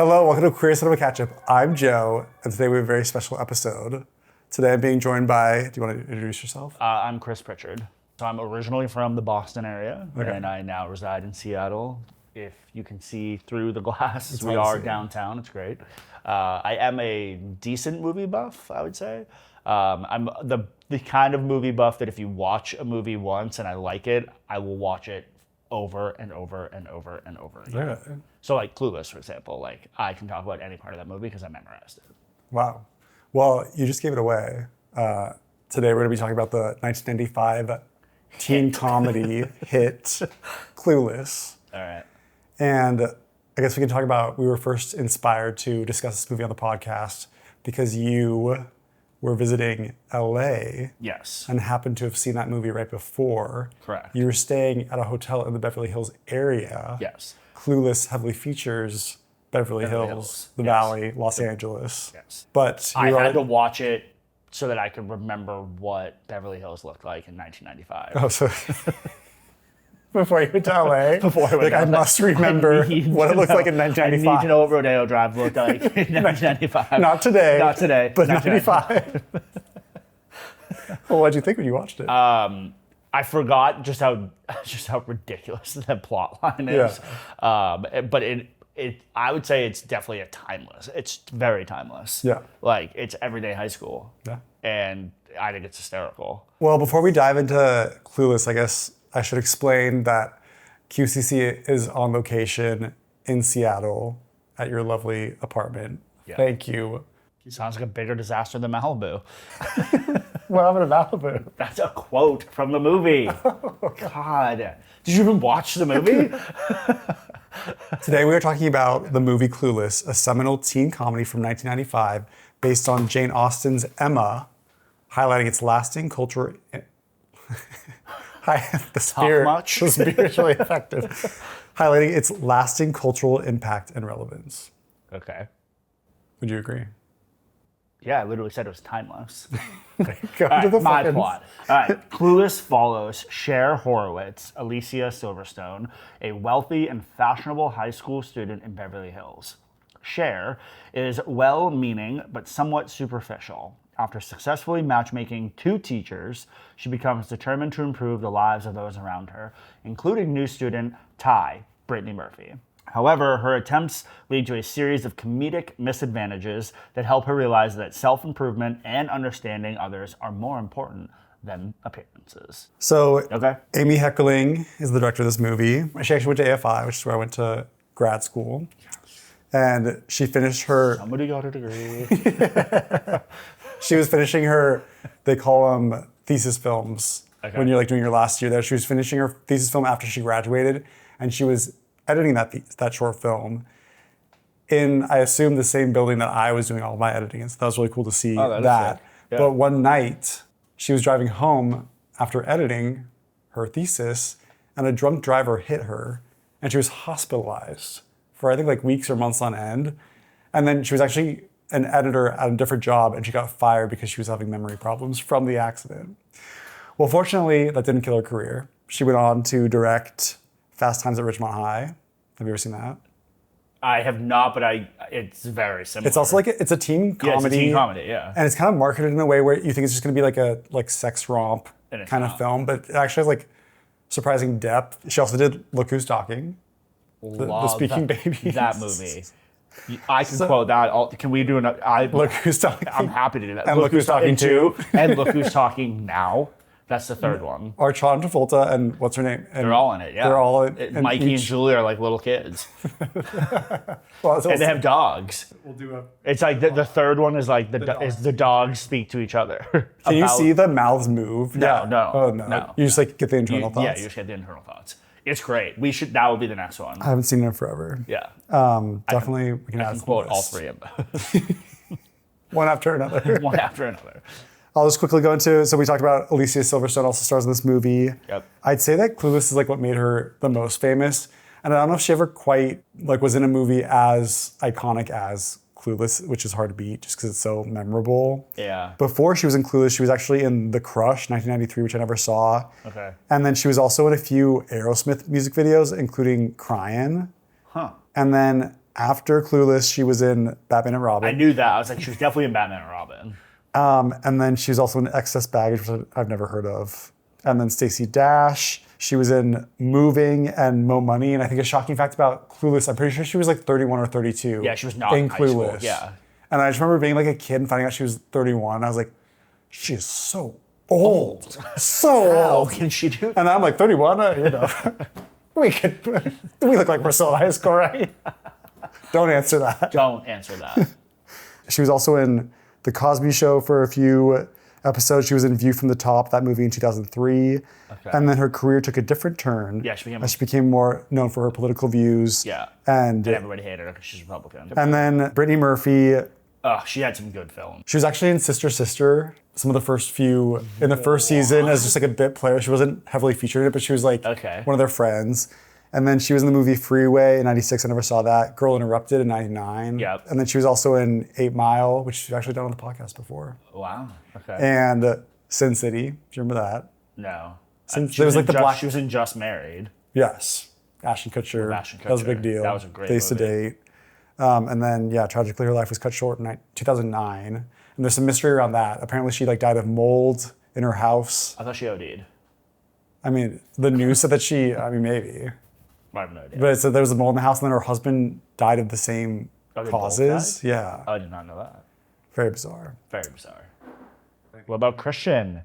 Hello, welcome to Queer Cinema Catchup. I'm Joe, and today we have a very special episode. Today I'm being joined by, do you want to introduce yourself? I'm Pritchard. So I'm originally from the Boston area, and I now reside in Seattle. If you can see through the glass, we are downtown. It's great. I am a decent movie buff, I would say. I'm the kind of movie buff that if you watch a movie once and I like it, I will watch it over and over and over and over again. Yeah. So like Clueless, for example, like I can talk about any part of that movie because I memorized it. Wow. Well, you just gave it away. Today we're going to be talking about the 1995 teen comedy hit Clueless. All right. And I guess we can talk about, we were first inspired to discuss this movie on the podcast because you were visiting LA. Yes. And happened to have seen that movie right before. Correct. You were staying at a hotel in the Beverly Hills area. Yes. Clueless heavily features Beverly Hills, the Valley, Los Angeles. Yes. But I had to watch it so that I could remember what Beverly Hills looked like in 1995. Oh, so before you went to LA? Before I went to I LA. must remember what it looked like in 1995. I need to know what Rodeo Drive looked like in 1995. Not today. Not today. But not 95. Well, what did you think when you watched it? I forgot just how ridiculous that plot line is. Yeah. But I would say it's definitely timeless. It's very timeless. Yeah. Like it's everyday high school. Yeah. And I think it's hysterical. Well, before we dive into Clueless, I guess I should explain that QCC is on location in Seattle at your lovely apartment. Yeah. Thank you. Sounds like a bigger disaster than Malibu. What happened to Malibu? That's a quote from the movie. Oh, God. Did you even watch the movie? Today we are talking about the movie Clueless, a seminal teen comedy from 1995 based on Jane Austen's Emma, highlighting its lasting cultural... the spiritually effective. Highlighting its lasting cultural impact and relevance. Okay. Would you agree? Yeah, I literally said it was timeless. Go to the my plot. All right. Clueless follows Cher Horowitz, Alicia Silverstone, a wealthy and fashionable high school student in Beverly Hills. Cher is well-meaning but somewhat superficial. After successfully matchmaking two teachers, she becomes determined to improve the lives of those around her, including new student Ty, Brittany Murphy. However, her attempts lead to a series of comedic misadvantages that help her realize that self-improvement and understanding others are more important than appearances. So, okay. Amy Heckerling is the director of this movie. She actually went to AFI, which is where I went to grad school. And she finished her... Somebody got a degree. She was finishing her, they call them thesis films, when you're like doing your last year there. She was finishing her thesis film after she graduated, and she was editing that short film in, I assume, the same building that I was doing all of my editing in. So that was really cool to see that. Yeah. But one night, she was driving home after editing her thesis, and a drunk driver hit her, and she was hospitalized for I think like weeks or months on end. And then she was actually an editor at a different job, and she got fired because she was having memory problems from the accident. Well, fortunately, that didn't kill her career. She went on to direct Fast Times at Ridgemont High. Have you ever seen that? I have not, but it's very similar. It's also like it's a teen comedy. Yeah, it's a teen comedy, yeah. And it's kind of marketed in a way where you think it's just going to be like a sex romp kind of film, but it actually has like surprising depth. She also did Look Who's Talking, the Speaking Babies. That movie. I can quote that. Can we do Look Who's Talking. I'm happy to do that. And Look Who's Talking Too. And Look Who's Talking Now. That's the third one. Or Sean Travolta and what's her name? They're all in it, yeah. They're all in Mikey and Julie are like little kids. Well, and they have dogs. We'll do a... It's like the third one is like the dogs speak to each other. Can you see the mouths move? No, no. Oh, no. You just like get the internal thoughts? Yeah, you just get the internal thoughts. It's great. That would be the next one. I haven't seen it in forever. Yeah. Definitely, we can add some quote all three of them. One after another. One after another. I'll just quickly go into, so we talked about Alicia Silverstone also stars in this movie. Yep. I'd say that Clueless is like what made her the most famous. And I don't know if she ever quite like was in a movie as iconic as Clueless, which is hard to beat just because it's so memorable. Yeah. Before she was in Clueless, she was actually in The Crush, 1993, which I never saw. Okay. And then she was also in a few Aerosmith music videos, including Cryin'. Huh. And then After Clueless, she was in Batman and Robin. I knew that. I was like, she was definitely in Batman and Robin. And then she was also in Excess Baggage, which I've never heard of. And then Stacey Dash. She was in Moving and Mo Money. And I think a shocking fact about Clueless, I'm pretty sure she was like 31 or 32. Yeah, she was not in high school. Yeah. And I just remember being like a kid and finding out she was 31. I was like, she is so old. So old. How can she do that? And I'm like, 31? We look like we're still in high school, right? Don't answer that. Don't answer that. She was also in The Cosby Show for a few episodes. She was in View from the Top, that movie in 2003. Okay. And then her career took a different turn. Yeah, she became more known for her political views. Yeah. And everybody hated her because she's Republican. And then Brittany Murphy. Oh, she had some good films. She was actually in Sister Sister, some of the first few, in the first season as just like a bit player. She wasn't heavily featured in it, but she was like one of their friends. And then she was in the movie Freeway in 96. I never saw that. Girl Interrupted in 99. Yep. And then she was also in 8 Mile, which she's actually done on the podcast before. Wow. Okay. And Sin City. Do you remember that? No. There was like the black. She was in Just Married. Yes. Ashton Kutcher. That was a big deal. That was a great Days movie. to Date. And then, tragically, her life was cut short in 2009. And there's some mystery around that. Apparently, she like died of mold in her house. I thought she OD'd. I mean, the news said that maybe. I have no idea. But it said there was a mold in the house, and then her husband died of the same they causes. both died? Yeah. I did not know that. Very bizarre. Very bizarre. What about Christian?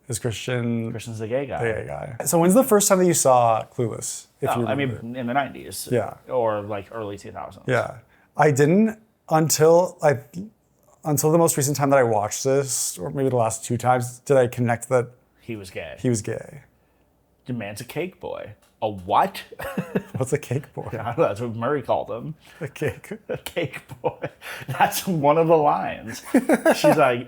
Is Christian... Christian's the gay guy. The gay guy. So when's the first time that you saw Clueless? If you remember? in the 90s. Yeah. Or like early 2000s. Yeah. I didn't until the most recent time that I watched this, or maybe the last 2 times, did I connect that he was gay. He was gay. The man's a cake boy. A what? What's a cake boy? I don't know, that's what Murray called him. A cake? A cake boy. That's one of the lines. He's like,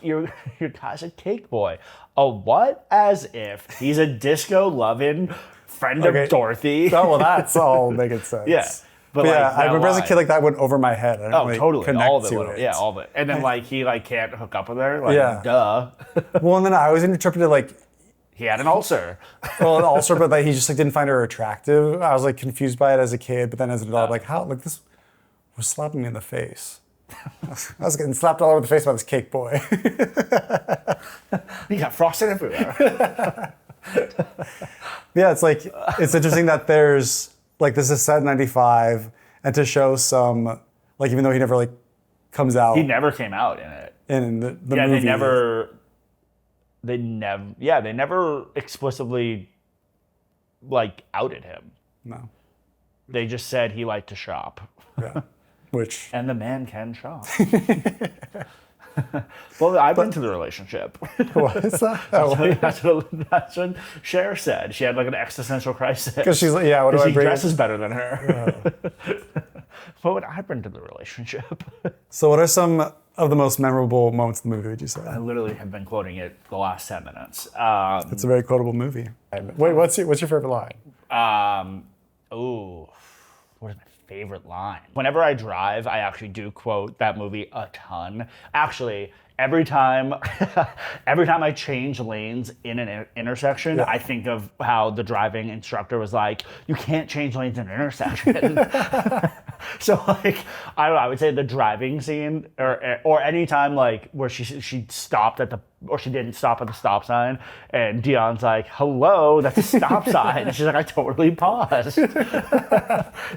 your guy's a cake boy. A what? As if he's a disco-loving friend of Dorothy. Oh, well, that's all making sense. Yeah. But yeah, I remember as a kid, like that went over my head. I didn't really totally. Connect all of it. to it. Yeah, all of it. And then like he like can't hook up with her. Like, duh. Well, and then I always interpreted like he had an ulcer. Well, an ulcer, but like he just like didn't find her attractive. I was like confused by it as a kid, but then as an adult, like how like this was slapping me in the face. I was getting slapped all over the face by this cake boy. You got frosting everywhere. Yeah, it's like it's interesting that there's like this is set in 95, and to show some like even though he never like comes out. He never came out in it. In the yeah, movie. They never explicitly like outed him. No. They just said he liked to shop. Yeah. Which and the man can shop. Well, I've been to the relationship. What is that? That's what Cher said. She had like an existential crisis. Because she's like, yeah, what do I bring? He dresses better than her. What would I bring to the relationship? So what are some of the most memorable moments in the movie, would you say? I literally have been quoting it the last 10 minutes. It's a very quotable movie. Wait, what's your favorite line? What is my favorite line? Whenever I drive, I actually do quote that movie a ton. Actually, every time I change lanes in an intersection, I think of how the driving instructor was like, "You can't change lanes in an intersection." So like, I don't know, I would say the driving scene, or any time like where she stopped at she didn't stop at the stop sign, and Dion's like, "Hello, that's a stop sign," and she's like, "I totally paused."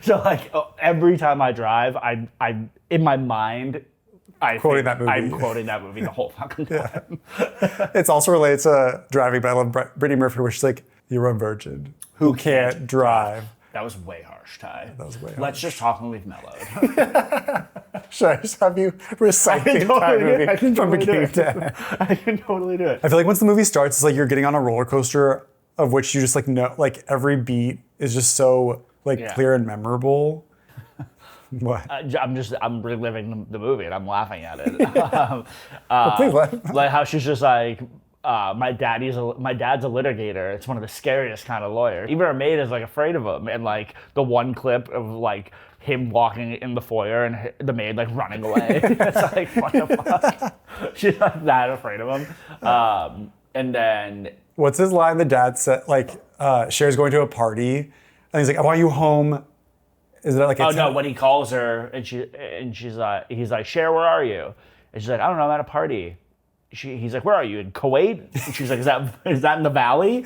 So like every time I drive, I in my mind. I'm quoting that movie the whole fucking time. Yeah. It's also related to driving, but I love Brittany Murphy, where she's like, "You're a virgin who can't drive." That was way harsh, Ty. That was way harsh. Let's just talk when we've mellowed. Should I just have you recite the entire movie from beginning to end? I can totally do it. I feel like once the movie starts, it's like you're getting on a roller coaster of which you just like know, like every beat is just so like clear and memorable. What? I'm reliving the movie and I'm laughing at it. Please laugh. Like how she's just like, my dad's a litigator. It's one of the scariest kind of lawyers. Even her maid is like afraid of him. And like the one clip of like him walking in the foyer and the maid like running away. It's like, what the fuck? She's like that afraid of him. And then what's his line? The dad said like Cher's going to a party and he's like, "I want you home Is it like a Oh no! When he calls her and he's like, Cher, where are you? And she's like, I don't know, I'm at a party. He's like, where are you, in Kuwait? And she's like, is that in the valley?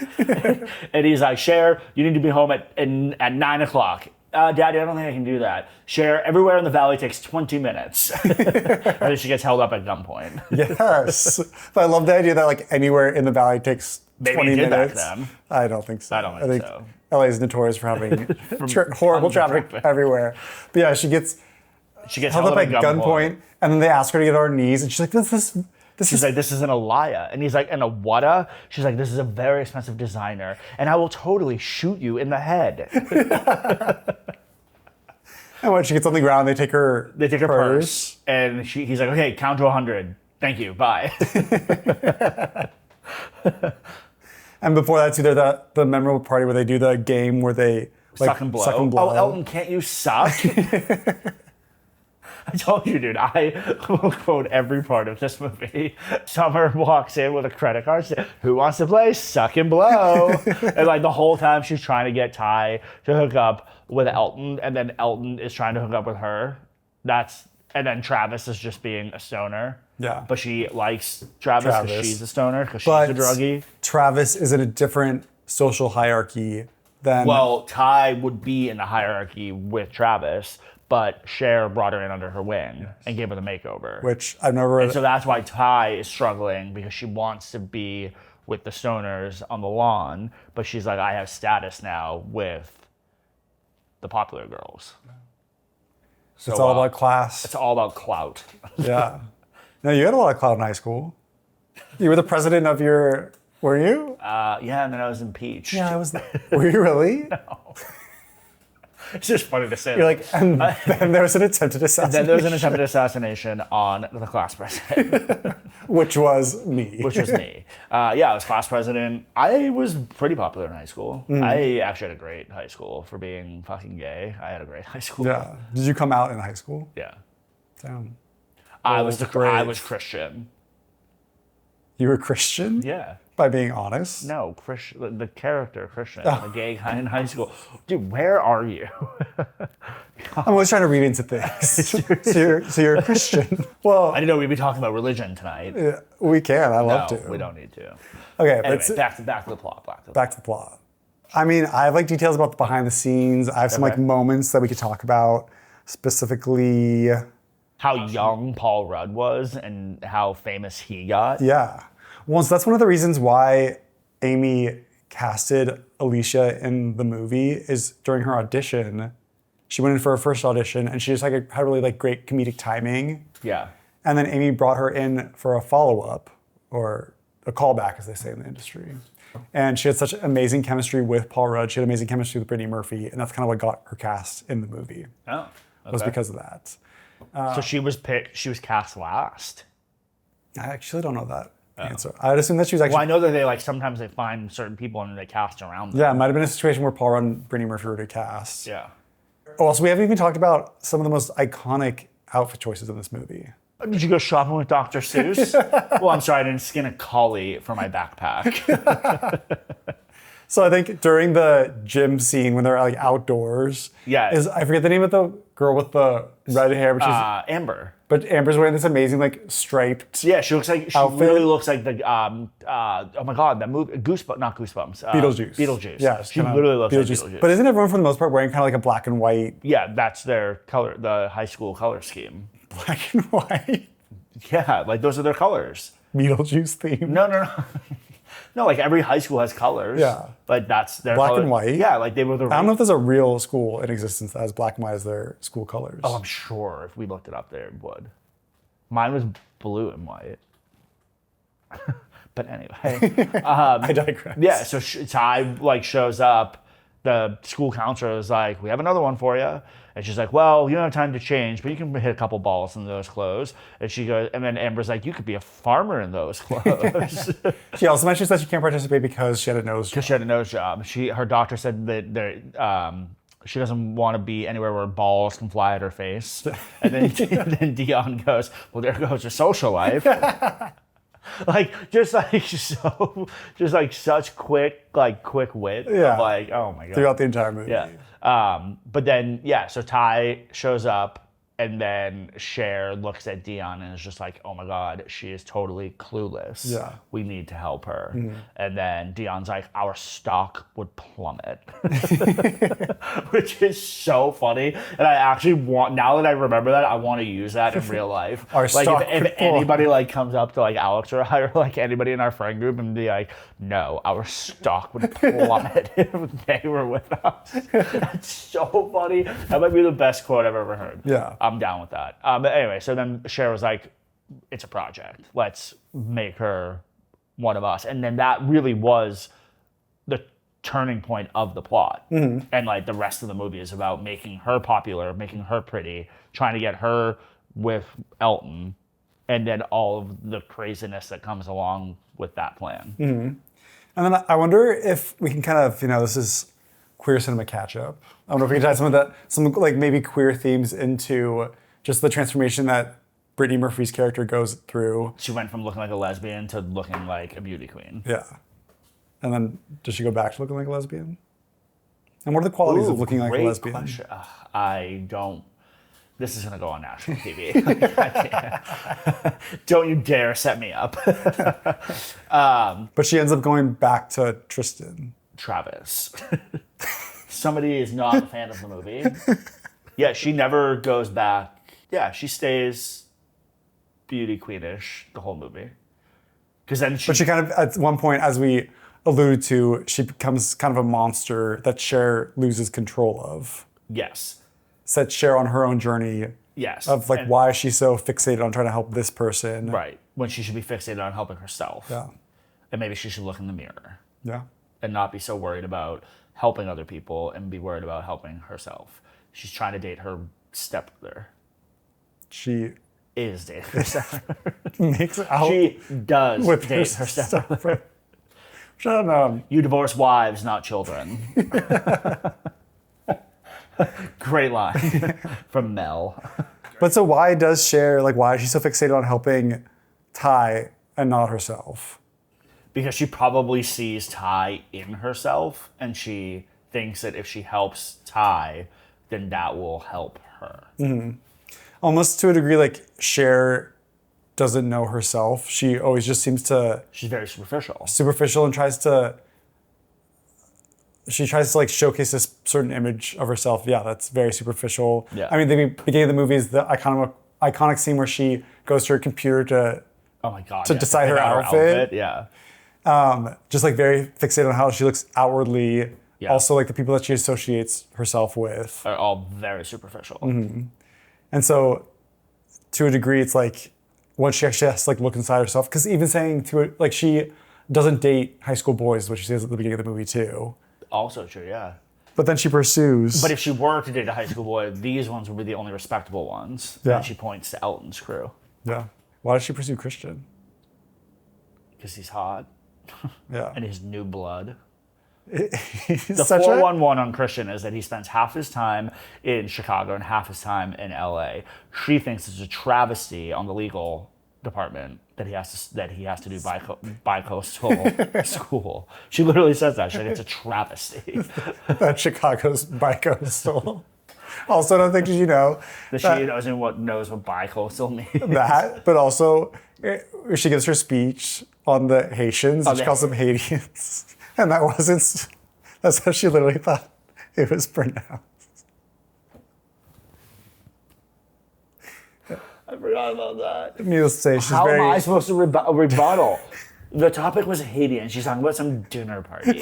And he's like, Cher, you need to be home at 9 o'clock. Daddy, I don't think I can do that. Cher, everywhere in the valley takes 20 minutes. And then she gets held up at gunpoint. Yes. But I love the idea that like anywhere in the valley takes 20 minutes. Back then. I don't think so. I don't think so. LA is notorious for having horrible traffic everywhere. But yeah, she gets held up at gunpoint, and then they ask her to get on her knees, and she's like, She's like, this is an Alaya. And he's like, an Awada? She's like, this is a very expensive designer, and I will totally shoot you in the head. And when she gets on the ground, they take her purse. And he's like, okay, count to 100. Thank you, bye. And before that, too, there's the memorable party where they do the game where they suck and blow. Oh, Elton, can't you suck? I told you, dude, I will quote every part of this movie. Summer walks in with a credit card, says, who wants to play suck and blow? And like the whole time she's trying to get Ty to hook up with Elton, and then Elton is trying to hook up with her. And then Travis is just being a stoner. Yeah. But she likes Travis because she's a stoner, because she's a druggie. Travis is in a different social hierarchy than... Well, Ty would be in the hierarchy with Travis, but Cher brought her in under her wing and gave her the makeover. Which I've never... And so that's why Ty is struggling, because she wants to be with the stoners on the lawn, but she's like, I have status now with the popular girls. So, it's all about class. It's all about clout. Yeah. No, you had a lot of clout in high school. You were the president of your... Were you? Yeah, and then I was impeached. Yeah, I was... Were you really? No. It's just funny to say. You're like, and then there was an attempted assassination. Then there was an attempted assassination on the class president. Which was me. Yeah, I was class president. I was pretty popular in high school. I actually had a great high school for being fucking gay. I had a great high school. Yeah. Did you come out in high school? Yeah. Damn. I was Christian. You were Christian? Yeah. By being honest? No, the character Christian, the gay guy in high school. Dude, where are you? I'm always trying to read into things. so you're a Christian. Well, I didn't know we'd be talking about religion tonight. Yeah, we can. I love to. We don't need to. Okay, anyway, back to the plot. Back to the plot. I mean, I have like details about the behind the scenes. I have some like moments that we could talk about, specifically how young Paul Rudd was and how famous he got. Yeah. Well, so that's one of the reasons why Amy casted Alicia in the movie is during her audition. She went in for her first audition and she just like had really like great comedic timing. Yeah. And then Amy brought her in for a follow-up, or a callback as they say in the industry. And she had such amazing chemistry with Paul Rudd. She had amazing chemistry with Brittany Murphy, and that's kind of what got her cast in the movie. Oh, okay. Was because of that. So she was cast last. I actually don't know that answer. I'd assume that she was actually... Well, I know that they like sometimes they find certain people and they cast around them. Yeah, it might have been a situation where Paul Rudd and Brittany Murphy were to cast. Yeah. Also, we haven't even talked about some of the most iconic outfit choices in this movie. Did you go shopping with Dr. Seuss? Well, I'm sorry, I didn't skin a collie for my backpack. So I think during the gym scene when they're like outdoors, I forget the name of the girl with the red hair, but she's Amber. But Amber's wearing this amazing like striped. Yeah, she really looks like the oh my god, that movie not Goosebumps. Beetlejuice. Yeah, she literally looks like Beetlejuice. But isn't everyone for the most part wearing kind of like a black and white? Yeah, that's their color, the high school color scheme. Black and white. Yeah, like those are their colors. Beetlejuice theme. No. No, like every high school has colors. Yeah. Like that's their black color. and white. Yeah, like they were the. I don't know if there's a real school in existence that has black and white as their school colors. Oh, I'm sure if we looked it up, there it would. Mine was blue and white. But anyway, I digress. Yeah, so Ty like shows up. The school counselor is like, "We have another one for you," and she's like, "Well, you don't have time to change, but you can hit a couple balls in those clothes." And she goes, and then Amber's like, "You could be a farmer in those clothes." She also mentions that she can't participate because she had a nose job. Because she had a nose job. Her doctor said that she doesn't want to be anywhere where balls can fly at her face. And then Dion goes, "Well, there goes her social life." Like just like so, just like such quick wit. Yeah. Of like, oh my god. Throughout the entire movie. Yeah. But then, so Ty shows up, and then Cher looks at Dion and is just like, oh my God, she is totally clueless. Yeah. We need to help her. And then Dion's like, our stock would plummet. Which is so funny. And I actually want, now that I remember that, I want to use that in real life. Our like stock if would anybody like comes up to like Alex or I or like anybody in our friend group and be like, no, our stock would plummet if they were with us. That's so funny. That might be the best quote I've ever heard. Yeah. I'm down with that. But anyway, so then Cher was like, it's a project. Let's make her one of us. And then that really was the turning point of the plot. And like the rest of the movie is about making her popular, making her pretty, trying to get her with Elton, and then all of the craziness that comes along with that plan. And then I wonder if we can kind of, this is Queer Cinema Catchup. I don't know if we can tie some like maybe queer themes into just the transformation that Brittany Murphy's character goes through. She went from looking like a lesbian to looking like a beauty queen. Yeah. And then does she go back to looking like a lesbian? And what are the qualities of looking like a lesbian? Question. I don't. This is going to go on national TV. I can't. Don't you dare set me up. But she ends up going back to Tristan. Travis. Somebody is not a fan of the movie. Yeah, she never goes back. Yeah, she stays beauty queenish the whole movie. Because then But she kind of, at one point, as we alluded to, she becomes kind of a monster that Cher loses control of. Yes. Sets Cher on her own journey. Yes. Of like, why is she so fixated on trying to help this person? Right. When she should be fixated on helping herself. Yeah. And maybe she should look in the mirror. Yeah. And not be so worried about helping other people and be worried about helping herself. She's trying to date her stepbrother. She Is dating her stepbrother. makes out She does with date her stepbrother. Shut up. You divorce wives, not children. Great line from Mel. But so why does Cher, why is she so fixated on helping Ty and not herself? Because she probably sees Ty in herself, and she thinks that if she helps Ty, then that will help her. Almost to a degree, Cher doesn't know herself. She always just seems to... She's very superficial. And tries to showcase this certain image of herself. Yeah, that's very superficial. Yeah. I mean, the beginning of the movie is the iconic scene where she goes to her computer to Oh my God. decide her outfit. Yeah. Just very fixated on how she looks outwardly. Yeah. Also, the people that she associates herself with. Are all very superficial. And so, to a degree, it's once she actually has to look inside herself, because even saying to it, she doesn't date high school boys, which she says at the beginning of the movie too. Also true, yeah. But then she pursues. But if she were to date a high school boy, these ones would be the only respectable ones. Yeah. And she points to Elton's crew. Yeah. Why does she pursue Christian? Because he's hot. Yeah. And his new blood. He's The 411 on Christian is that he spends half his time in Chicago and half his time in LA. She thinks it's a travesty on the legal department that he has to do bi-coastal school. She literally says that. She's like, it's a travesty. that Chicago's bi-coastal. Also, I don't think you know that she knows what bi-coastal means. That, but also she gives her speech on the Haitians, and she calls them Haitians. And that's how she literally thought it was pronounced. I forgot about that. Needless to say, she's How very... am I supposed to rebuttal? The topic was Haiti, and she's talking about some dinner party.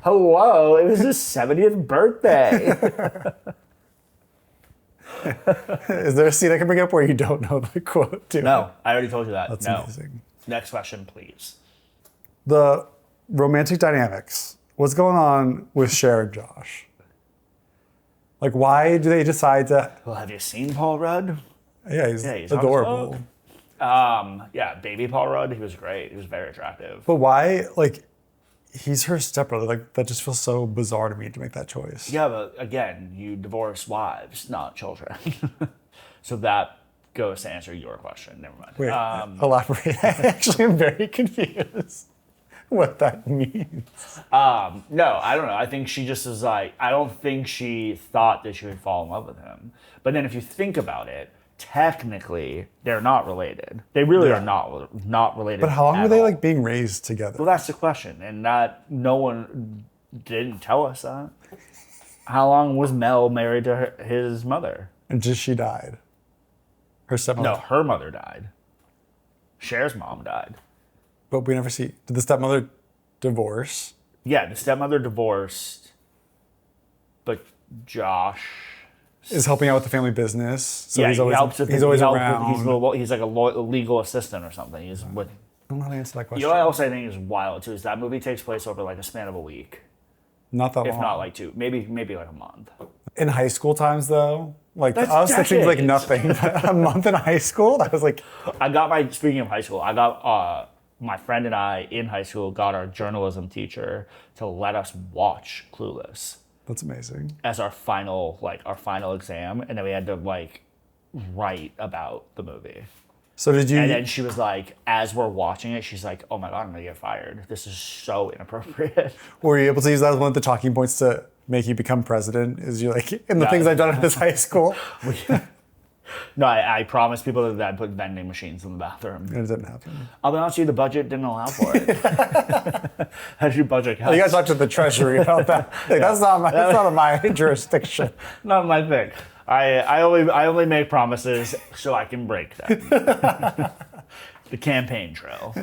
Hello, it was his 70th birthday. Is there a scene I can bring up where you don't know the quote too? No, I already told you that. That's no. amazing. Next question, please. The romantic dynamics. What's going on with Cher and Josh? Why do they decide to... Well, have you seen Paul Rudd? Yeah, he's adorable. Yeah, baby Paul Rudd, he was great. He was very attractive. But why, he's her stepbrother. That just feels so bizarre to me to make that choice. Yeah, but again, you divorce wives, not children. So that goes to answer your question. Never mind. Wait, elaborate. I actually am very confused what that means. No, I don't know. I think she just is like, I don't think she thought that she would fall in love with him. But then if you think about it, technically, they're not related. They really are not related. But how long were they all. like being raised together? Well, that's the question. And that no one didn't tell us that. How long was Mel married to his mother? And just she died. Her stepmother. No, her mother died. Cher's mom died. But we never see. Did the stepmother divorce? Yeah, the stepmother divorced, but Josh Is helping out with the family business. So yeah, he's always, he's always around. He's like a legal assistant or something. He's with. I don't know how to answer that question. You know what else I think is wild too is that movie takes place over like a span of a week, Not that long. if not like two, maybe like a month. In high school times, though, like That's to us, that seems like decades. nothing. But a month in high school, that was like, Speaking of high school, I got my friend and I in high school got our journalism teacher to let us watch Clueless that's amazing. as our final exam, and then we had to like write about the movie. So did you? And then she was like, as we're watching it, she's like, oh my God, I'm gonna get fired. This is so inappropriate. Were you able to use that as one of the talking points to make you become president? Is you like, in the No. things I've done in this high school? No, I promised people that I'd put vending machines in the bathroom. It didn't happen. I'll be honest with you, the budget didn't allow for it. How did your budget cut? You guys talked to the treasury about that. Like, that's not my jurisdiction. Not my thing. I only make promises so I can break them. The campaign trail.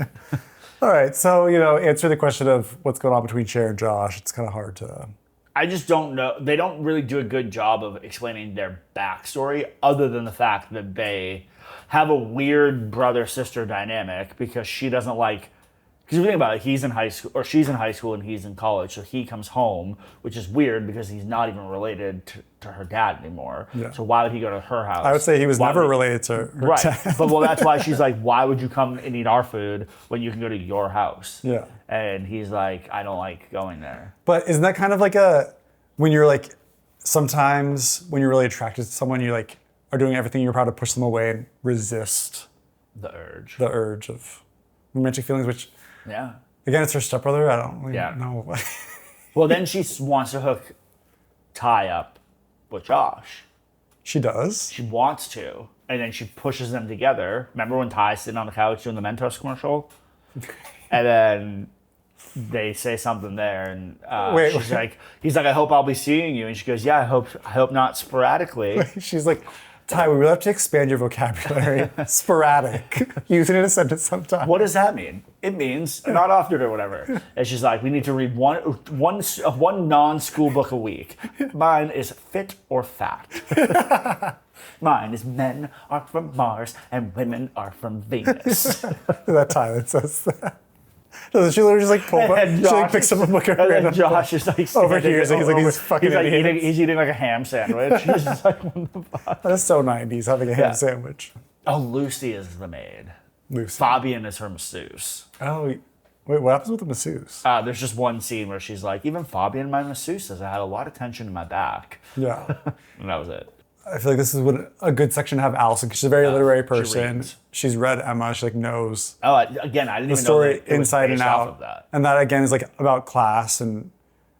All right, so answer the question of what's going on between Cher and Josh. It's kind of hard to. I just don't know. They don't really do a good job of explaining their backstory other than the fact that they have a weird brother-sister dynamic because she doesn't like... Because if you think about it, he's in high school, or she's in high school and he's in college, so he comes home, which is weird because he's not even related to her dad anymore. Yeah. So why would he go to her house? I would say he was never related to her Right. dad. But that's why she's like, why would you come and eat our food when you can go to your house? Yeah. And he's like, I don't like going there. But isn't that kind of like when you're like, sometimes when you're really attracted to someone, you like are doing everything you're proud to push them away and resist The urge. the urge of romantic feelings, which Yeah. again, it's her stepbrother. I don't really Yeah. know. Well, then she wants to hook Ty up with Josh. She does. She wants to. And then she pushes them together. Remember when Ty's sitting on the couch doing the Mentos commercial? And then they say something there, and he's like, I hope I'll be seeing you. And she goes, yeah, I hope not sporadically. She's like, Ty, we really have to expand your vocabulary. Sporadic. Use it in a sentence sometime. What does that mean? It means not often or whatever. And she's like, we need to read one non-school book a week. Mine is Fit or Fat. Mine is Men Are From Mars and Women Are From Venus. That Ty that says that. Doesn't she literally just like pull up? She like picks up a book at And random. then Josh is like Over here, so he's like, these fucking idiots. he's eating like a ham sandwich. He's just like, what the fuck? That's so 90s, having a ham Yeah. sandwich. Oh, Lucy is the maid. Lucy. Fabian is her masseuse. Oh, wait, what happens with the masseuse? There's just one scene where she's like, even Fabian, my masseuse, says I had a lot of tension in my back. Yeah. And that was it. I feel like this is a good section to have Allison, because she's a very literary she person. reads. She's read Emma. She like knows Oh, again, I didn't the even story know that it was inside and based off out. of that. And that again is like about class and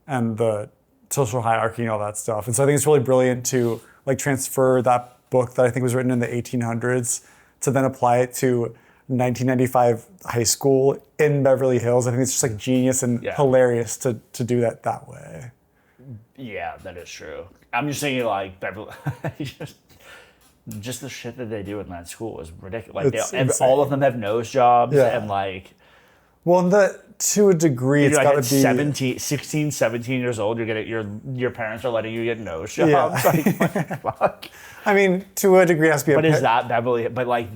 the social hierarchy and all that stuff. And so I think it's really brilliant to like transfer that book that I think was written in the 1800s to then apply it to 1995 high school in Beverly Hills. I think it's just like genius and hilarious to do that way. Yeah, that is true. I'm just thinking like Beverly, just the shit that they do in that school is ridiculous. Like It's and insane. all of them have nose jobs Yeah. and like Well, to a degree, it's you're got like to at be 16, 17 years old, you're getting your parents are letting you get nose jobs. Like, what the fuck? I mean, to a degree, it has to be But a is that Beverly? But like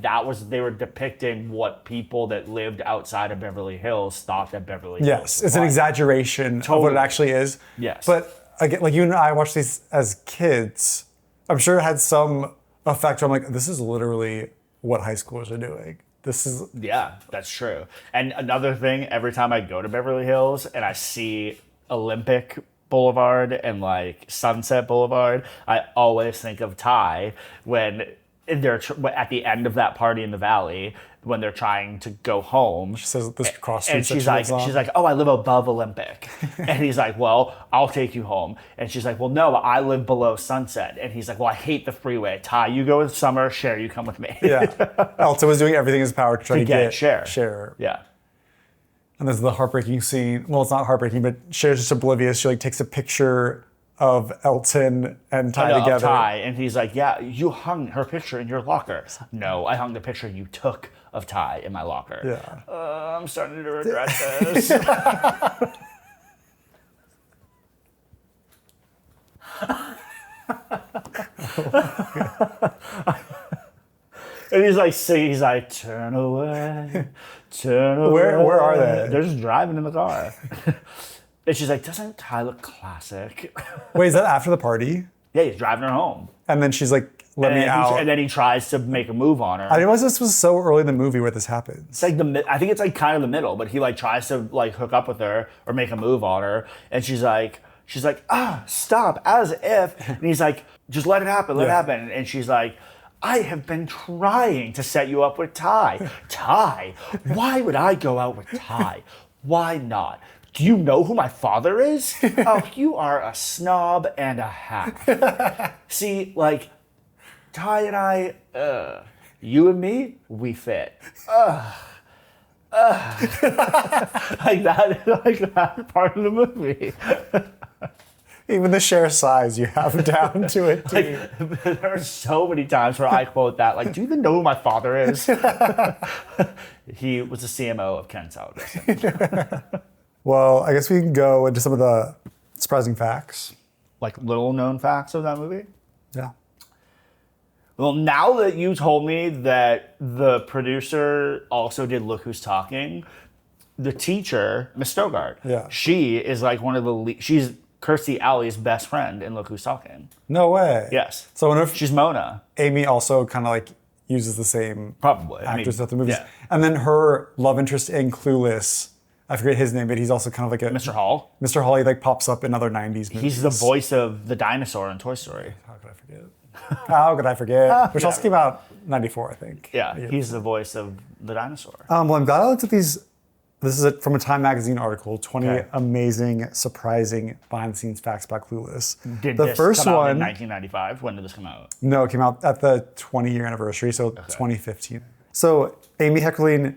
they were depicting what people that lived outside of Beverly Hills thought that Beverly Hills. Yes, was it's an like. exaggeration of what it Totally. actually is. Yes. But again, like you and I watched these as kids. I'm sure it had some effect where I'm like, this is literally what high schoolers are doing. This is Yeah, that's true. And another thing, every time I go to Beverly Hills and I see Olympic Boulevard and like Sunset Boulevard, I always think of Ty when they're at the end of that party in the valley when they're trying to go home. She says this cross street and she's like, oh, I live above Olympic. And he's like, well, I'll take you home. And she's like, well, no, I live below Sunset. And he's like, well, I hate the freeway. Ty, you go with Summer. Cher, you come with me. Yeah. Elton was doing everything in his power to try to get Cher. Yeah. And there's the heartbreaking scene. Well, it's not heartbreaking, but Cher's just oblivious. She like takes a picture of Elton and Ty together. Ty, and he's like, yeah, you hung her picture in your locker. No, I hung the picture you took of Ty in my locker. Yeah. I'm starting to regret this. And he's like, turn away, turn away. Where are they? They're just driving in the car. And she's like, doesn't Ty look classic? Wait, is that after the party? Yeah, he's driving her home. And then she's like, let me out. And then he tries to make a move on her. I didn't realize this was so early in the movie where this happens. It's like I think it's like kind of the middle, but he like tries to like hook up with her or make a move on her. And she's like, stop, as if. And he's like, just let it happen, let it happen. And she's like, I have been trying to set you up with Ty. Ty? Why would I go out with Ty? Why not? Do you know who my father is? Oh, you are a snob and a hack. See, like, Ty and I, you and me, we fit. Like that part of the movie. Even the Cher size you have down to it, too. Like, there are so many times where I quote that, like, do you even know who my father is? He was the CMO of Ken Salvation. Well, I guess we can go into some of the surprising facts. Like little known facts of that movie? Yeah. Well, now that you told me that the producer also did Look Who's Talking, the teacher, Miss Stogart, she is like one of the she's Kirstie Alley's best friend in Look Who's Talking. No way. Yes. So I wonder if she's Mona. Amy also kind of like uses the same actors at the movies. Yeah. And then her love interest in Clueless, I forget his name, but he's also kind of like a... Mr. Hall. Mr. Hall, he like pops up in other 90s movies. He's the voice of the dinosaur in Toy Story. How could I forget? How could I forget? Which also came out 94, I think. Yeah, he's the voice of the dinosaur. Well, I'm glad I looked at these. This is from a Time magazine article, 20 amazing, surprising behind-the-scenes facts about Clueless. Did this come out in 1995? When did this come out? No, it came out at the 20-year anniversary, so 2015. So Amy Heckerling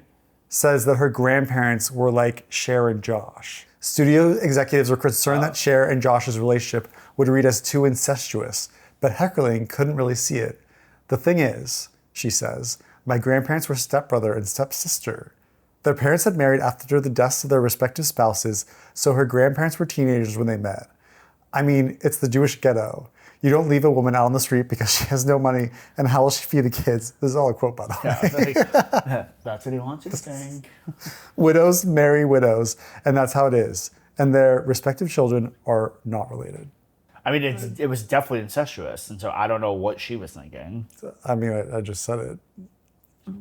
says that her grandparents were like Cher and Josh. Studio executives were concerned that Cher and Josh's relationship would read as too incestuous, but Heckerling couldn't really see it. The thing is, she says, my grandparents were stepbrother and stepsister. Their parents had married after the deaths of their respective spouses, so her grandparents were teenagers when they met. I mean, it's the Jewish ghetto. You don't leave a woman out on the street because she has no money, and how will she feed the kids? This is all a quote, by the way. That's what he wants you to think. Widows marry widows, and that's how it is. And their respective children are not related. I mean, it was definitely incestuous, and so I don't know what she was thinking. I mean, I just said it.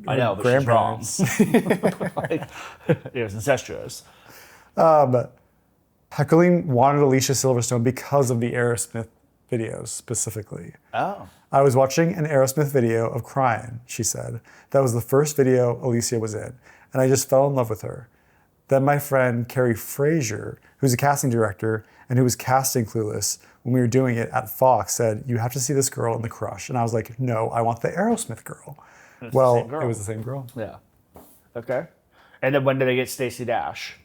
I know, but she's wrong. Like, it was incestuous. Heckerling wanted Alicia Silverstone because of the Aerosmith videos specifically. Oh. I was watching an Aerosmith video of Crying, she said. That was the first video Alicia was in, and I just fell in love with her. Then my friend Carrie Frazier, who's a casting director and who was casting Clueless when we were doing it at Fox, said, you have to see this girl in The Crush. And I was like, no, I want the Aerosmith girl. Well, it was the same girl. Yeah. Okay. And then when did they get Stacey Dash?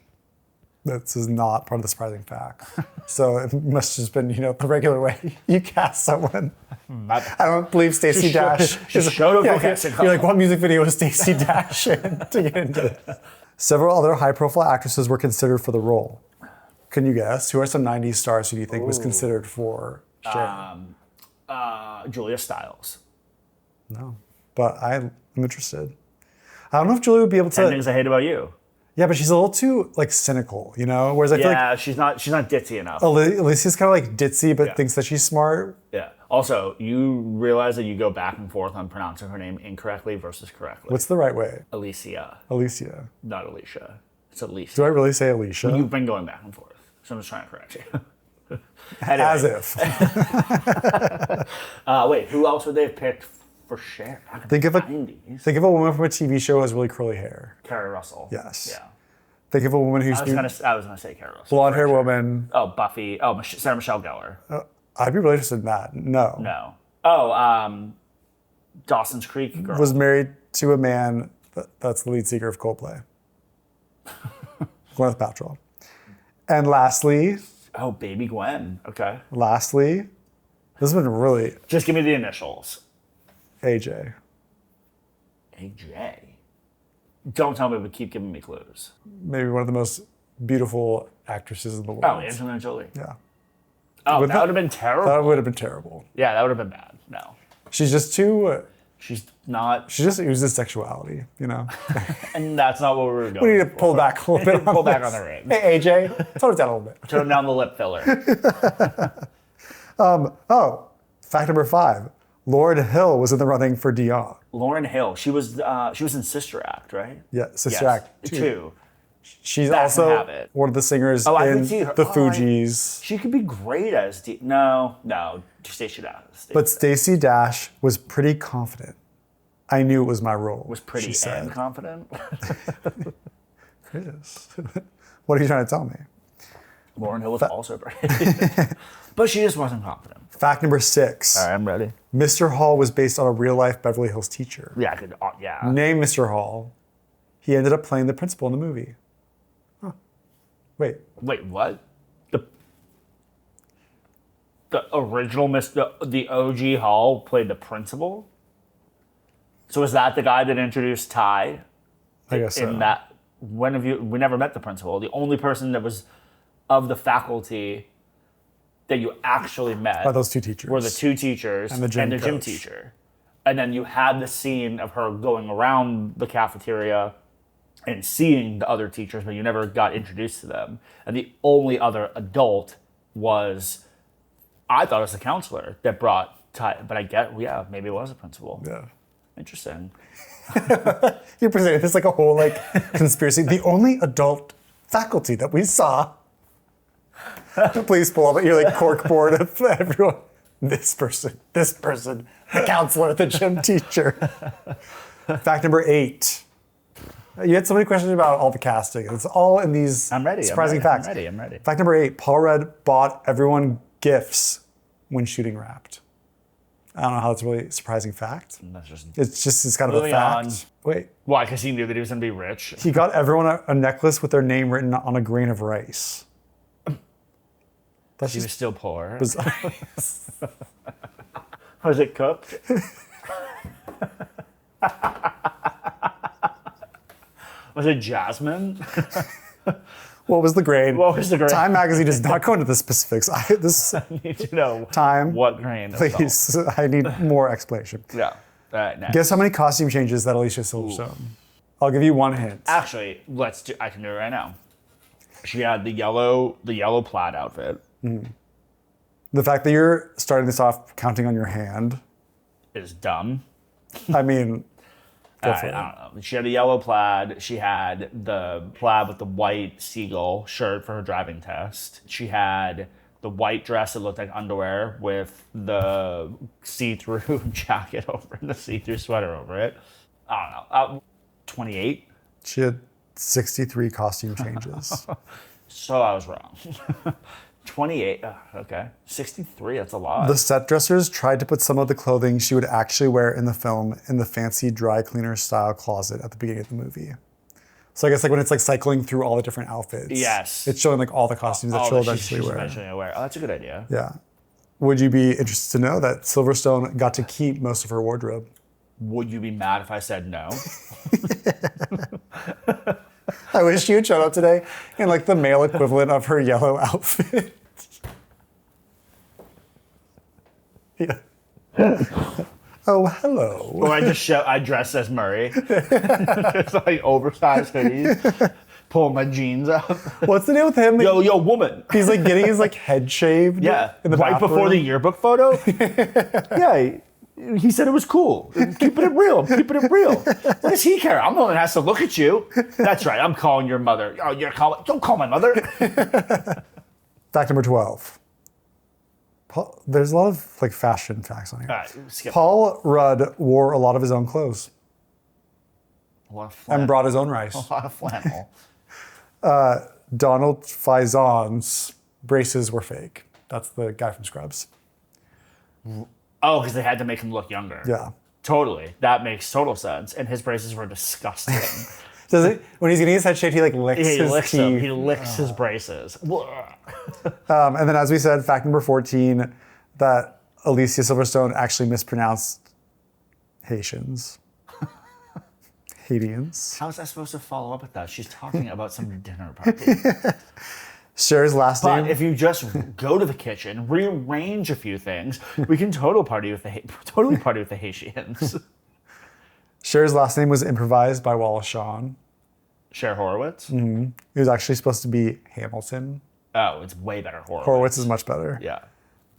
This is not part of the surprising fact. So it must have just been, the regular way you cast someone. I don't believe Stacey Dash is You're like, what music video was Stacey Dash in to get into this? Several other high-profile actresses were considered for the role. Can you guess? Who are some 90s stars who do you think was considered for Cher? Julia Stiles. No, but I'm interested. I don't know if Julia would be able to... 10 Things I Hate About You. Yeah, but she's a little too cynical, Whereas I feel like she's not ditzy enough. Alicia's kind of ditzy, but thinks that she's smart. Yeah. Also, you realize that you go back and forth on pronouncing her name incorrectly versus correctly. What's the right way? Alicia. Alicia. Not Alicia. It's Alicia. Do I really say Alicia? You've been going back and forth, so I'm just trying to correct you. As if. Wait, who else would they have picked For Cher. Think of a 90s. think of a woman from a TV show who has really curly hair. Carrie Russell. Yes. Yeah. Think of a woman who's I was gonna say Carrie Russell. blonde hair woman. Oh, Buffy. Oh, Sarah Michelle Gellar. I'd be really interested in that. No. No. Oh, Dawson's Creek girl. Was married to a man that's the lead singer of Coldplay. Gwyneth Paltrow. And lastly, Oh, Baby Gwen. Okay. this has been really Just give me the initials. AJ. AJ. Don't tell me, but keep giving me clues. Maybe one of the most beautiful actresses in the world. Oh, Angelina Jolie. Yeah. Oh, that would have been terrible. That would have been terrible. Yeah, that would have been bad. No. She's just too. She's not. She just oozes sexuality, you know? And that's not what we were going We need to pull back a little bit. Pull back on the reins. Hey, AJ, tone it down a little bit. Turn down the lip filler. Fact number 5. Lauryn Hill was in the running for Dion. Lauryn Hill. She was in Sister Act, right? Yeah, Sister Yes. Act 2. She's That's also Habit. one of the singers I in could see her. the Fugees. She could be great as No, Stacey Dash. But Stacey Dash was pretty confident. I knew it was my role. Was pretty she said. and confident. It is. What are you trying to tell me? Lauryn Hill was also pretty. But she just wasn't confident. Fact number 6. All right, I'm ready. Mr. Hall was based on a real-life Beverly Hills teacher. Yeah, I could. Yeah. Name Mr. Hall. He ended up playing the principal in the movie. Huh. Wait. Wait, what? The original the OG Hall played the principal? So is that the guy that introduced Ty? I guess so. In that, we never met the principal. The only person that was of the faculty that you actually met By those two teachers. were the 2 teachers And the gym coach. teacher. And then you had the scene of her going around the cafeteria and seeing the other teachers, but you never got introduced to them. And the only other adult was, I thought it was the counselor that brought Ty, but I get, yeah, maybe it was a principal. Yeah. Interesting. You're presenting this like a whole conspiracy. The only adult faculty that we saw. Please pull up your cork board of everyone. This person, the counselor, the gym teacher. Fact number 8. You had so many questions about all the casting. It's all in these surprising facts. I'm ready. Fact number 8. Paul Rudd bought everyone gifts when shooting Wrapped. I don't know how that's a really surprising fact. It's kind of a Moving fact. on. Wait. Why? Because he knew that he was going to be rich. He got everyone a necklace with their name written on a grain of rice. That's He was still poor. bizarre. Was it cooked? Was it jasmine? What was the grain? What was the grain? Time magazine does not go into the specifics. I need to know Time, what grain. please. I need more explanation. Yeah. All right, next. Guess how many costume changes that Alicia Silverstone? I'll give you one hint. Actually, I can do it right now. She had the yellow plaid outfit. The fact that you're starting this off counting on your hand, Is dumb. I mean, go for I it. don't know. She had a yellow plaid. She had the plaid with the white seagull shirt for her driving test. She had the white dress that looked like underwear with the see-through jacket over it, the see-through sweater over it. I don't know. 28. She had 63 costume changes. So I was wrong. 28. Okay. 63. That's a lot. The set dressers tried to put some of the clothing she would actually wear in the film in the fancy dry cleaner style closet at the beginning of the movie. So I guess when it's cycling through all the different outfits. Yes. It's showing all the costumes that she'll eventually she's wear. eventually wear. Oh, that's a good idea. Yeah. Would you be interested to know that Silverstone got to keep most of her wardrobe? Would you be mad if I said no? I wish you had shown up today in the male equivalent of her yellow outfit. Yeah. Oh, hello. Or I dress as Murray. Just oversized hoodies. Pull my jeans up. What's the deal with him? Yo, woman. He's getting his head shaved. Yeah. In the right bathroom. before the yearbook photo. Yeah. He said it was cool. Keeping it real. Keeping it real. What does he care? I'm the one that has to look at you. That's right. I'm calling your mother. Oh, don't call my mother. Fact number 12. There's a lot of like fashion facts on here. All right, skip. Paul Rudd wore a lot of his own clothes A lot of flannel. and brought his own rice. A lot of flannel. Donald Faison's braces were fake. That's the guy from Scrubs. Oh, because they had to make him look younger. Yeah. Totally. That makes total sense. And his braces were disgusting. Does it? When he's getting his head shaved, he like licks He his licks teeth. them. He licks his braces. And then, as we said, fact number 14, that Alicia Silverstone actually mispronounced Haitians. Haitians. How is that supposed to follow up with that? She's talking about some dinner party. Cher's last But name. if you just go to the kitchen, rearrange a few things, we can totally party with the Haitians. Cher's last name was improvised by Wallace Shawn. Cher Horowitz? It was actually supposed to be Hamilton. Oh, it's way better. Horowitz is much better. Yeah.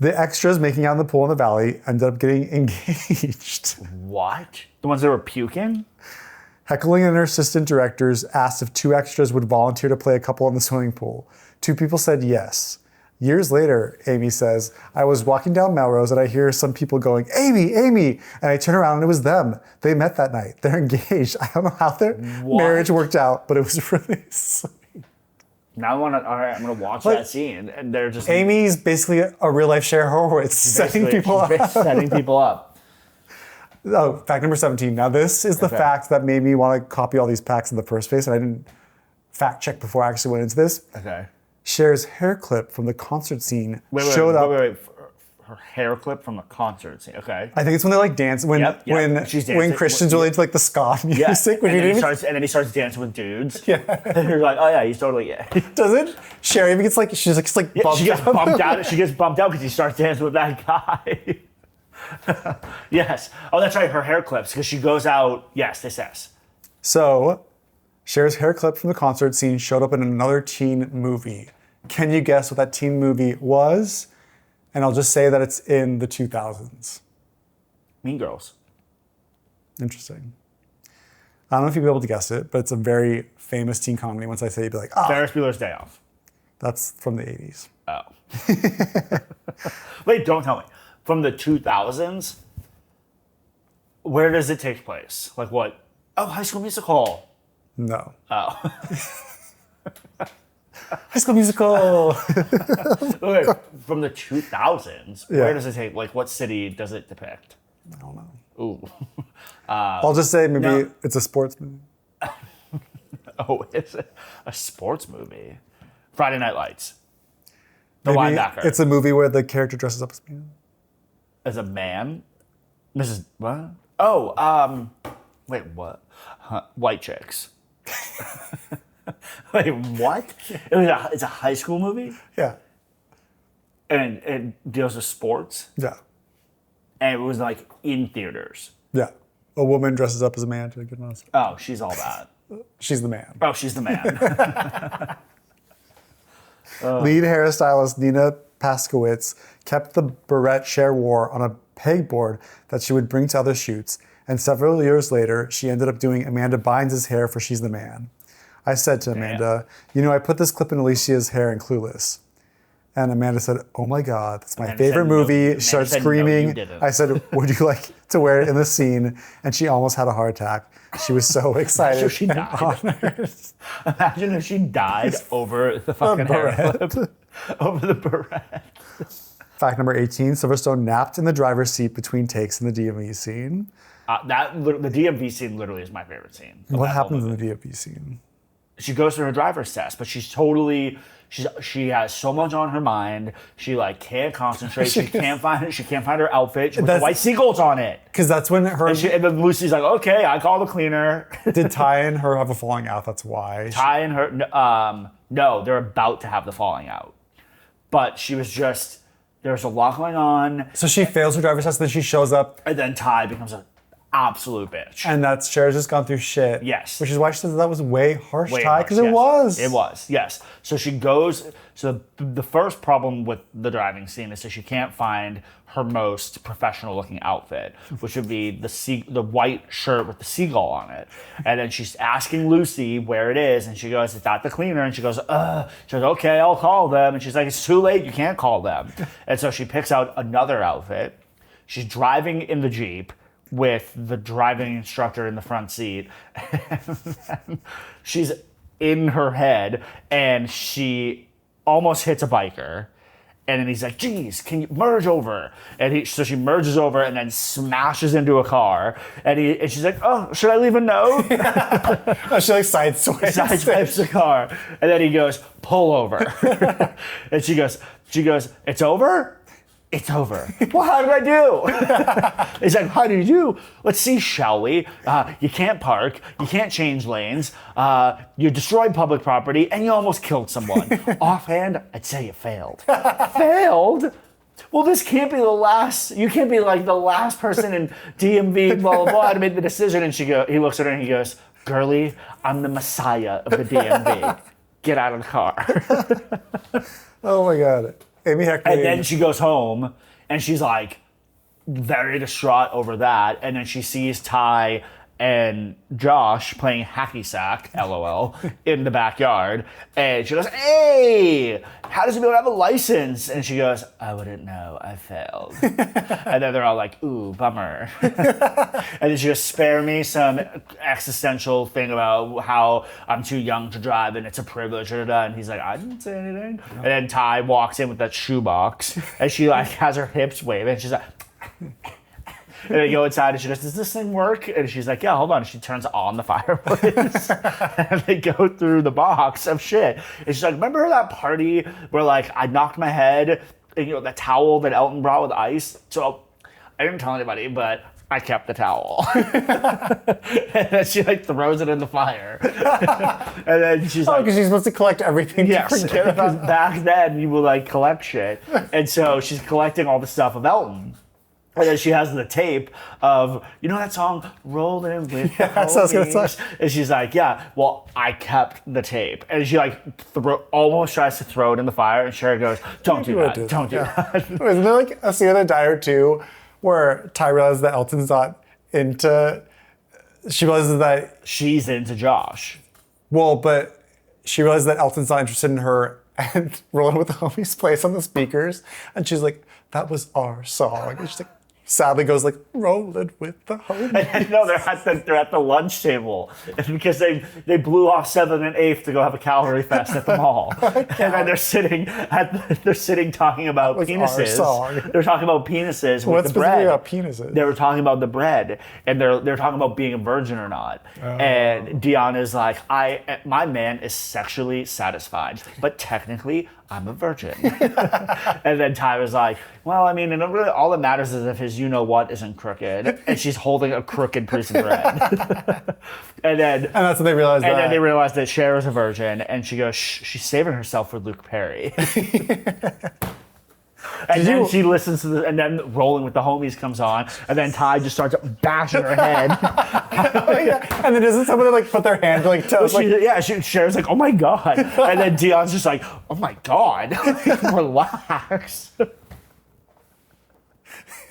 The extras making out in the pool in the valley ended up getting engaged. What? The ones that were puking? Heckerling and her assistant directors asked if 2 extras would volunteer to play a couple in the swimming pool. 2 people said yes. Years later, Amy says, I was walking down Melrose and I hear some people going, Amy, Amy. And I turn around and it was them. They met that night. They're engaged. I don't know how their marriage worked out, but it was really sweet. Now I'm gonna watch that scene, and they're just Amy's basically a real life Cher Horowitz, setting people up. Setting people up. Oh, fact number 17. Now this is the fact that made me want to copy all these facts in the first place, and I didn't fact check before I actually went into this. Okay. Cher's hair clip from the concert scene Wait, her hair clip from the concert scene. Okay. I think it's when they're like dancing, when She's dancing. when Christian's related to like the ska music. And then he starts dancing with dudes. Yeah. And you're like, oh yeah, he's totally Does it? Cher even gets like, she's like bumped she gets out. bumped out. She gets bumped out because he starts dancing with that guy. Yes. Oh, that's right. Her hair clips because she goes out. Yes, this is. So, Cher's hair clip from the concert scene showed up in another teen movie. Can you guess what that teen movie was? And I'll just say that it's in the 2000s. Mean Girls. Interesting. I don't know if you'll be able to guess it, but it's a very famous teen comedy. Once I say it, you'd be like, Ferris Bueller's Day Off. That's from the 80s. Oh. Wait, don't tell me. From the 2000s, where does it take place? Like what? Oh, High School Musical. No. Oh. High School Musical. Okay, from the 2000s, where does it take? Like, what city does it depict? I don't know. Ooh. I'll just say maybe it's a sports movie. Oh, is it a sports movie? Friday Night Lights. The Maybe linebacker. it's a movie where the character dresses up as me. As a man? Mrs. What? Oh, wait, what? White Chicks. Wait, what? It's a high school movie? Yeah. And it deals with sports? Yeah. And it was like in theaters. Yeah. A woman dresses up as a man to get an Oh, she's all that. She's the man. Oh, she's the man. Lead hairstylist Nina Paskowitz kept the barrette Cher wore on a pegboard that she would bring to other shoots, and several years later, she ended up doing Amanda Bynes' hair for She's the Man. I said to Amanda, I put this clip in Alicia's hair in Clueless. And Amanda said, oh my God, that's my favorite movie. She started screaming. I said, would you like to wear it in the scene? And she almost had a heart attack. She was so excited. Imagine if she died. Imagine if she died over the fucking hair clip. Over the barrette. Fact number 18, Silverstone napped in the driver's seat between takes in the DMV scene. The DMV scene literally is my favorite scene. What happens in the DMV scene? She goes through her driver's test, but she has so much on her mind. She like can't concentrate. She can't find her outfit with the white seagulls on it. Because that's when her and then Lucy's like, okay, I call the cleaner. Did Ty and her have a falling out? That's why. Ty and her, no, they're about to have the falling out. But she was just, there's a lot going on. So she fails her driver's test, then she shows up. And then Ty becomes a absolute bitch. And that's Cher's just gone through shit. Yes. Which is why she says that was way harsh, Way Ty, harsh, because yes. it was. It was, yes. So she goes, so the first problem with the driving scene is that she can't find her most professional looking outfit, which would be the white shirt with the seagull on it. And then she's asking Lucy where it is, and she goes, it's at the cleaner, and she goes, okay, I'll call them. And she's like, it's too late, you can't call them. And so she picks out another outfit. She's driving in the Jeep with the driving instructor in the front seat. And she's in her head, and she almost hits a biker. And then he's like, geez, can you merge over? And so she merges over and then smashes into a car. And she's like, oh, should I leave a note? She like Sideswipes the car. And then he goes, pull over. And she goes, it's over? It's over. Well, how did I do? He's like, how did you do? Let's see, shall we? You can't park. You can't change lanes. You destroyed public property, and you almost killed someone. Offhand, I'd say you failed. Failed? Well, this can't be the last. You can't be like the last person in DMV, blah, blah, blah, to make the decision. And he looks at her and he goes, girlie, I'm the messiah of the DMV. Get out of the car. Oh my God. Amy Heckerling. And then she goes home, and she's like very distraught over that. And then she sees Ty and Josh playing hacky sack, LOL, in the backyard. And she goes, hey, how does it have a license? And she goes, I wouldn't know, I failed. And then they're all like, ooh, bummer. And then she goes, spare me some existential thing about how I'm too young to drive and it's a privilege. And he's like, I didn't say anything. No. And then Ty walks in with that shoebox, and she like has her hips waving, and she's like, and they go inside, and she goes, does this thing work? And she's like, yeah, hold on. And she turns on the fireplace. And they go through the box of shit. And she's like, remember that party where like I knocked my head, and the towel that Elton brought with ice? So I didn't tell anybody, but I kept the towel. And then she like throws it in the fire. And then she's like, because she's supposed to collect everything. Yes, because back then you would like collect shit. And so she's collecting all the stuff of Elton. And then she has the tape of, that song, Rolling with the Homies. And she's like, yeah, well, I kept the tape. And she like almost tries to throw it in the fire. And Cher goes, don't do that. Don't do that. Isn't there like a scene in the Die Hard 2 where Ty realizes that Elton's not into, she realizes that she's into Josh. Well, but she realizes that Elton's not interested in her, and Rolling with the Homies plays on the speakers. And she's like, that was our song. And she's like, sadly goes like, rolling with the homies. And no, they're at the lunch table because they blew off 7th and 8th to go have a calorie fest at the mall. And then they're sitting talking about penises. They're talking about penises with the bread. About penises? They were talking about the bread, and they're talking about being a virgin or not. Oh. And Dion is like, my man is sexually satisfied, but technically I'm a virgin. And then Ty was like, well, I mean, really all that matters is if his you-know-what isn't crooked. And she's holding a crooked piece of bread. And that's when they realized And then they realized that Cher is a virgin, and she goes, she's saving herself for Luke Perry. And then she listens to this, and then Rolling with the Homies comes on, and then Ty just starts bashing her head. Oh, yeah. And then doesn't someone like put their hand like toes? Cher's like, oh my God. And then Dion's just like, oh my God. Relax.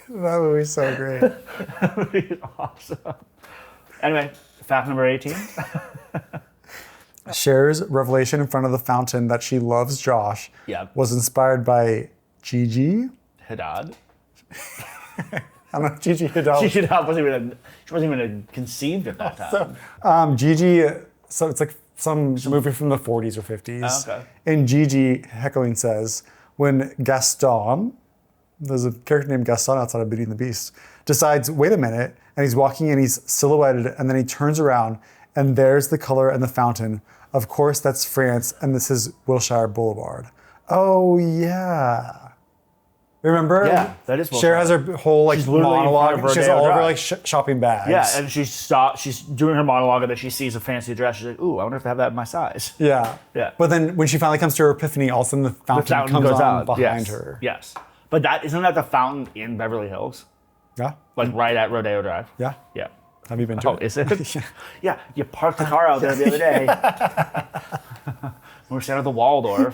That movie's so great. That movie's awesome. Anyway, fact number 18. Cher's revelation in front of the fountain that she loves Josh was inspired by Gigi Hadid. I don't know, Gigi Hadid. Gigi Hadid wasn't even conceived at that time. Gigi, so it's like some movie from the 40s or 50s. Oh, okay. And Gigi Heckerling says, when Gaston, there's a character named Gaston outside of Beauty and the Beast, decides, wait a minute, and he's walking and he's silhouetted, and then he turns around, and there's the color and the fountain. Of course, that's France, and this is Wilshire Boulevard. Oh, yeah. Remember? Yeah, that is Cher has her whole like monologue. She's all over like shopping bags. Yeah, and she's doing her monologue, and then she sees a fancy dress. She's like, ooh, I wonder if they have that in my size. Yeah. Yeah. But then when she finally comes to her epiphany, all of a sudden the fountain comes on behind her. Yes. But isn't that the fountain in Beverly Hills? Yeah. Like right at Rodeo Drive? Yeah. Yeah. Have you been to Oh, it? is it? Yeah, you parked the car out there the other day. We were staying at the Waldorf.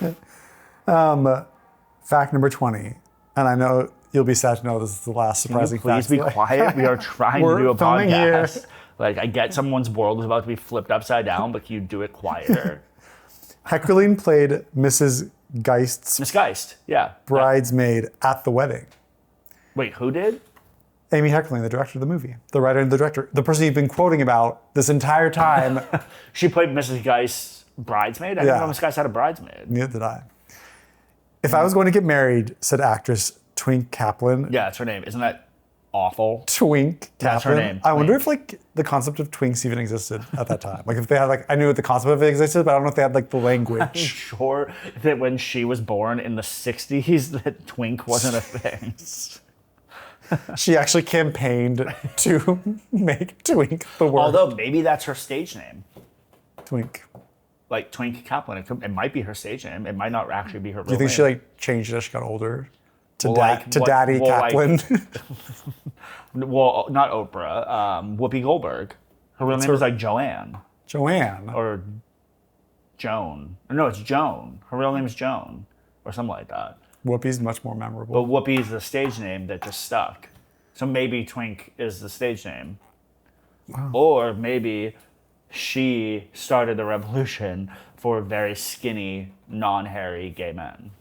Fact number 20. And I know you'll be sad to know this is the last surprising fact. Please be quiet. We are trying to do a filming podcast. here. Like, I get someone's world is about to be flipped upside down, but can you do it quieter? Heckerling played Mrs. Geist's Miss Geist, yeah. bridesmaid at the wedding. Wait, who did? Amy Heckerling, the director of the movie. The writer and the director. The person you've been quoting about this entire time. She played Mrs. Geist's bridesmaid? I didn't know Miss Geist had a bridesmaid. Neither did I. If I was going to get married, said actress Twink Kaplan. Yeah, that's her name. Isn't that awful? Twink Kaplan. That's her name. I wonder if like the concept of twinks even existed at that time. Like if they had like, I knew the concept of it existed, but I don't know if they had like the I'm language. sure that when she was born in the 60s, that twink wasn't a thing. She actually campaigned to make Twink the word. Although maybe that's her stage name. Twink. Like Twink Kaplan. It might be her stage name. It might not actually be her real Do you think name. she like changed it as she got older? To, Well, Daddy Kaplan. Well, not Oprah. Whoopi Goldberg. Her real name is like Joanne. Joanne. Or Joan. No, it's Joan. Her real name is Joan. Or something like that. Whoopi's much more memorable. But Whoopi is the stage name that just stuck. So maybe Twink is the stage name. Wow. Or maybe she started the revolution for very skinny, non-hairy gay men.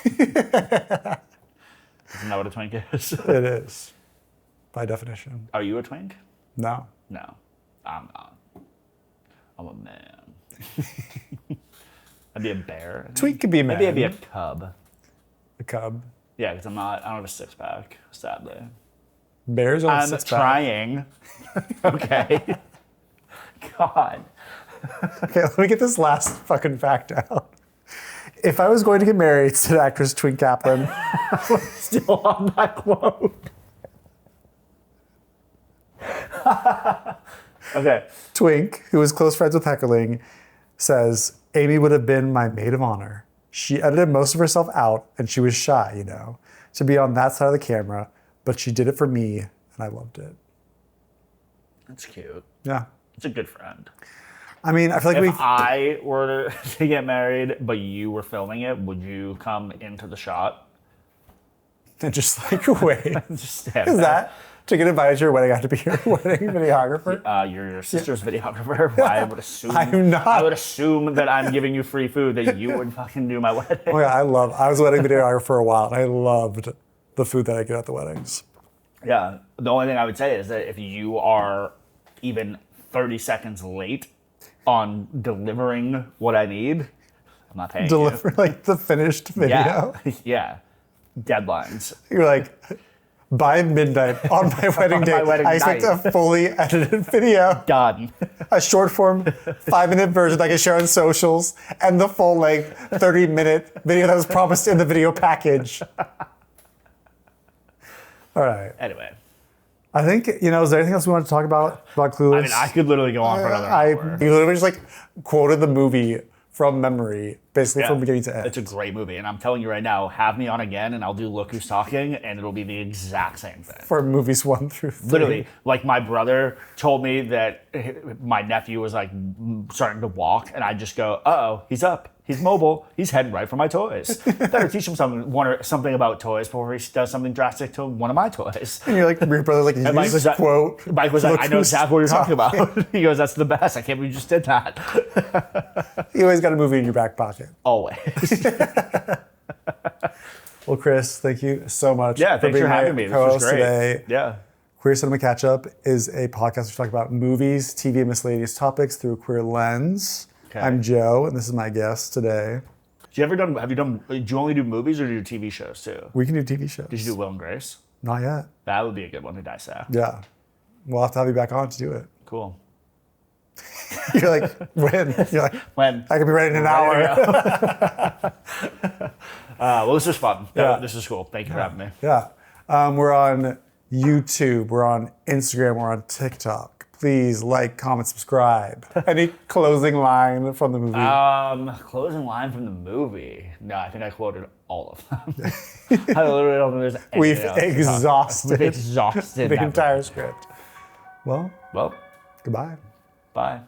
Isn't that what a twink is? It is, by definition. Are you a twink? No. No, I'm not. I'm a man. I'd be a bear. Twink could be a man. Maybe I'd be a cub. A cub. Yeah, because I don't have a six-pack, sadly. Bears on I'm six-pack. trying. Okay. God. Okay, let me get this last fucking fact out. If I was going to get married, said actress Twink Kaplan. Still on that quote. Okay. Twink, who was close friends with Heckerling, says, Amy would have been my maid of honor. She edited most of herself out, and she was shy, you know, to be on that side of the camera, but she did it for me, and I loved it. That's cute. Yeah. It's a good friend. I mean, I feel like If I were to get married, but you were filming it, would you come into the shot? and just like, wait, Just stand is there. that to get invited to your wedding, I have to be your wedding videographer? Your sister's videographer. I would assume. I'm not. I would assume that I'm giving you free food, that you would fucking do my wedding. Oh yeah, I was a wedding videographer for a while, and I loved the food that I get at the weddings. Yeah. The only thing I would say is that if you are even 30 seconds late on delivering what I need, I'm not paying Deliver like the finished you. video. Yeah. Yeah. Deadlines. You're like, by midnight on my wedding day, wedding I expect night. a fully edited video, Done. a short form 5-minute version that I can share on socials, and the full like 30-minute video that was promised in the video package. All right. Anyway. I think, is there anything else we want to talk about Clueless? I mean, I could literally go on for another hour. You literally just like quoted the movie from memory, basically from beginning to end. It's a great movie. And I'm telling you right now, have me on again and I'll do Look Who's Talking and it'll be the exact same thing. For movies 1 through 3. Literally, like my brother told me that my nephew was like starting to walk, and I just go, "Uh-oh, he's up. He's mobile. He's heading right for my toys. Better teach him something about toys before he does something drastic to one of my toys." And you're like, your brother's like, you Mike was like, quote. Mike was like, Look "I know who's exactly what you're talking about." He goes, "That's the best. I can't believe you just did that." You always got a movie in your back pocket. Always. Well, Chris, thank you so much Yeah, thanks for being having my me. This co-host was great. today. Yeah. Queer Cinema Catchup is a podcast where we talk about movies, TV, and miscellaneous topics through a queer lens. Okay. I'm Joe, and this is my guest today. Do you only do movies or do you do TV shows too? We can do TV shows. Did you do Will and Grace? Not yet. That would be a good one to dissect. Yeah. We'll have to have you back on to do it. Cool. You're like, when? You're like, When? I can be ready in an hour. Well, this was fun. Yeah. This is cool. Thank you for having me. Yeah. We're on YouTube. We're on Instagram. We're on TikTok. Please like, comment, subscribe. Any closing line from the movie? Closing line from the movie. No, I think I quoted all of them. I literally don't think there's anything We've else to talk exhausted, about. We've exhausted the that entire movie. script. Well, Well, goodbye. bye.